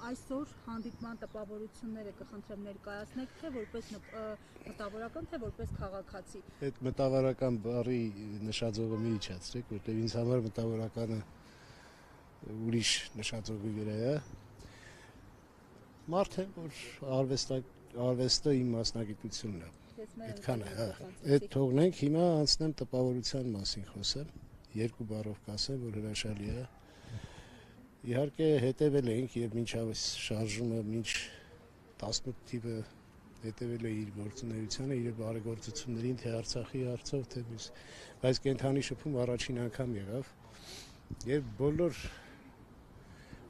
այսօր հանդիպման տպավորությունները կխնդրեմ ներկայացնեք, թե որպես մտավորական, թե որպես քաղաքացի։ Այդ մտավորական բառի նշաձողը մի իջացրեք, որտեղ ինձ համար մտավորականը ուրիշ նշաձողի վրա է։ Մարդ է, որ արվեստը իմ մասնագիտությունն է։ Այդքան է, այդ թողնենք, հիմա անցնեմ տպավորության մասին խոսեմ, երկու բառով կասեմ, որ հրաշալի է։ Իհարկե հետևել ենք եւ մինչ շարժումը, մինչ 18 թիվը հետևել է իր գործունեությանը, իր բարեգործություններին, թե Արցախի հարցով, թե մյուս, բայց կենթանի շփում առաջին անգամ եղավ եւ բոլոր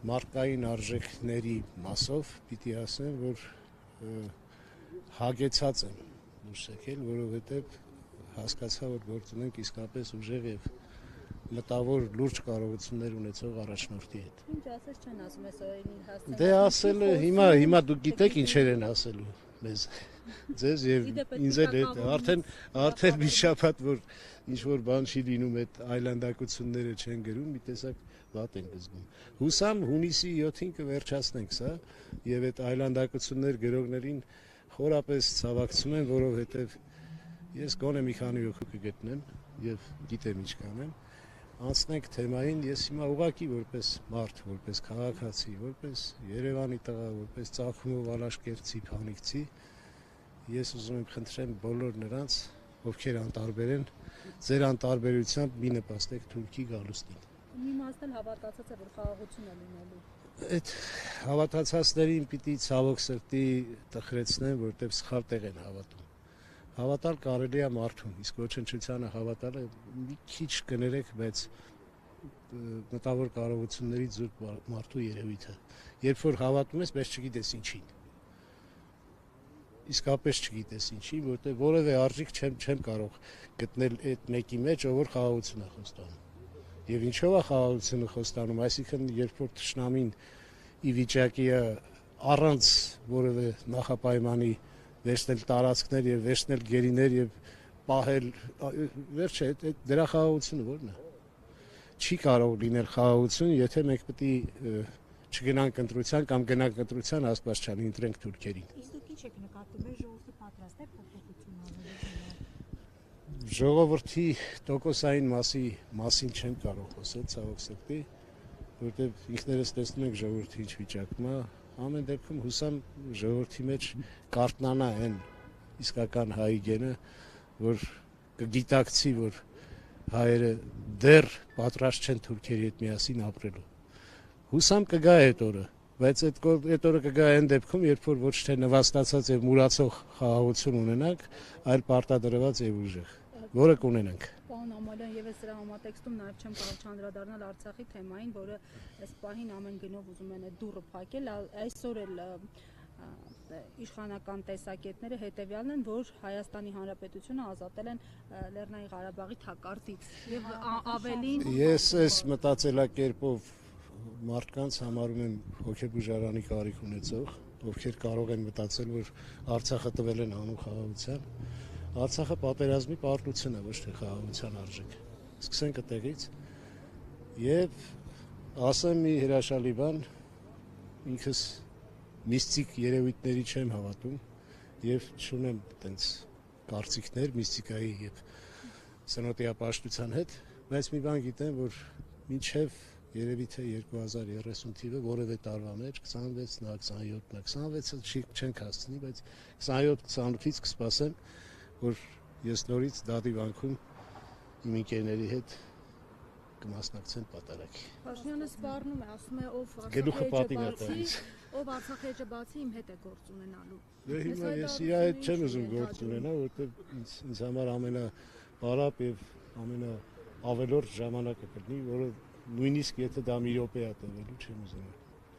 մարդկային արժեքների մասով պիտի ասեմ, որ հագեցած եմ դուրս եկել, որովհետեւ հասկացա, որ գործ ունենք իսկապես ուժեղ եւ մտավոր լուրջ կարողություններ ունեցող առաջնորդի հետ։ Ինչ ասես չեն ասում այս օրերին հասցեն։ Դե ասելը հիմա դուք գիտեք ինչեր են ասելու մեզ ձեզ եւ ինձ էլ արդեն մի շաբաթ որ ինչ որ բան չի լինում, այդ այլանդակությունները չեն գրում, մի տեսակ վատ ենք զգում։ Հուսամ հունիսի 7-ին կվերջացնենք սա եւ այդ այլանդակություններ գրողներին խորապես ցավակցում եմ, որովհետեւ ես գոնե մի քանի օգուտ կգտնեմ եւ գիտեմ ինչ կանեմ։ Անցնենք թեմային, ես հիմա ուղղակի որպես մարդ, որպես քաղաքացի, որպես Երևանի տղա, որպես Ծագումով Ալաշկերտցի, Փանիկցի, ես ուզում եմ խնդրեմ բոլոր նրանց, ովքեր անտարբեր են, ձեր անտարբերությամբ մի նպաստեք Թուրքի գալուստին։ Մի մասն էլ հավատացած է, որ խաղաղություն է լինելու։ Այդ հավատացածներին պիտի ցավոք սրտի տխրեցնեմ, որտեղ սխալ տեղ են հավատում։ Հավատալ կարելի է մարդուն, իսկ ոչնչությանը հավատալը մի քիչ կներեք, բայց մտավոր կարողություններից զուրկ մարդու երևույթ է։ Երբ որ հավատում ես, բայց չգիտես ինչին։ Իսկապես չգիտես ինչի, որտեղ որևէ արժեք չեմ կարող գտնել այդ մեկի մեջ, ով որ խաղաղություն է խոստանում։ Եվ ինչով է խաղաղությունը խոստանում, այսինքն երբ որ թշնամին ի վիճակի է առանց որևէ նախապայմանի վերցնել տարածքներ եւ վերցնել գերիներ եւ պահել, վերջը այդ դրա խաղաղությունը ո՞րն է։ Չի կարող լինել խաղաղություն, եթե մենք պետք է չգնանք ընտրության կամ գնանք ընտրության, աստված չանի, ընտրենք թուրքերին։ Իսկ դուք ինչ եք նկատում, մեր ժողովուրդը պատրաստ է փոփոխություն անելու։ Ժողովրդի տոկոսային մասին չեմ կարող խոսել, ցավոք սրտի, որտեղ ինքներս տեսնում ենք ժողովրդի ինչ վիճակում է։ Ամեն դեպքում հուսամ ժողովրդի մեջ կարտնանա այն իսկական հայ գենը, որ կգիտակցի, որ հայերը դեռ պատրաստ չեն թուրքերի հետ միասին ապրելու։ Հուսամ կգա այդ օրը, բայց այդ օրը կգա այն դեպքում, երբ որ ոչ թե նվաստացած եւ մուրացող խաղաղություն ունենանք, այլ պարտադրված եւ ուժեղ, որը կունենանք։ Պարոն Ամալյան, եւ ես սրա համատեքստում նաեւ չեմ կարող չանդրադառնալ Արցախի թեմային, որը այս պահին ամեն գնով ուզում են այդ դուռը փակել, այսօր էլ իշխանական տեսակետները հետեւյալն են, որ Հայաստանի Հանրապետությունը ազատել են Լեռնային Ղարաբաղի թակարդից եւ ավելին ես այս մտածելակերպով մարդկանց համարում եմ հոգեբուժարանի կարիք ունեցող, ովքեր կարող են մտածել, որ Արցախը տվել են անուն խաղաղության։ Արցախը պատերազմի պարտություն է, ոչ թե խաղաղության արժեք։ Սկսենք այդտեղից եւ ասեմ մի հրաշալի բան, ինքս միստիկ երևույթների չեմ հավատում եւ չունեմ այդպես կարծիքներ միստիկայի եւ սնոտիապաշտության հետ, բայց մի բան գիտեմ, որ մինչեւ երևի թե 2030 թիվը որևէ տարվա մեջ 26-ն, 27-ն, 26-ը չենք հասցնի, բայց 27-28-ից կսպասեմ, որ ես նորից դատի վանքում իմ ընկերների հետ կմասնակցեն պատարագի։ Փաշինյանը սպառնում է, ասում է, ով Արցախի էջը բացի իմ հետ է գործ ունենալու։ Դե հիմա ես իր հետ չեմ ուզում գործ ունենալ, որովհետև ինձ համար ամենաբարապ եւ ամենաավելորդ ժամանակը կլինի, որը նույնիսկ եթե դա մի րոպե է տևելու, չեմ ուզում։